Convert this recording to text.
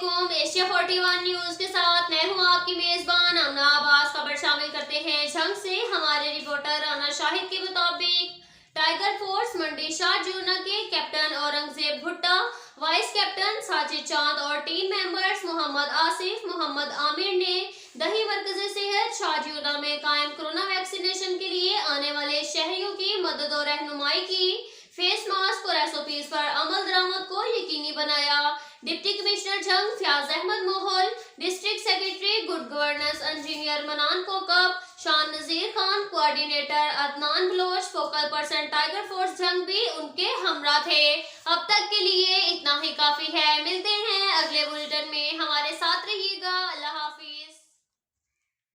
वालेकुम। Asia 41 news के साथ मैं हूं आपकी मेजबान अमना अब्बास। खबर शामिल करते हैं जंग से। हमारे रिपोर्टर राना शाहिद के मुताबिक टाइगर फोर्स मंडी शाहजूना के कैप्टन औरंगजेब भुट्टा, वाइस कैप्टन साजिद चांद और टीम मेंबर्स मोहम्मद आसिफ, मोहम्मद आमिर ने दही मरकज़े सेहत शाहजूना में कायम कोरोना वैक्सीनेशन के लिए आने वाले शहरियों की मदद और रहनुमाई की। फेस मास्क और SOPs पर अमल दरामद को यकीनी बनाया। Deputy commissioner Jang Fayyaz Ahmed Mohal, district secretary good governance engineer Manan Kokab, Shan Nazir Khan, coordinator Adnan Baloch, focal person Tiger Force Jang भी उनके हमरा थे। अब तक के लिए इतना ही काफी है। मिलते हैं अगले बुलेटिन में। हमारे साथ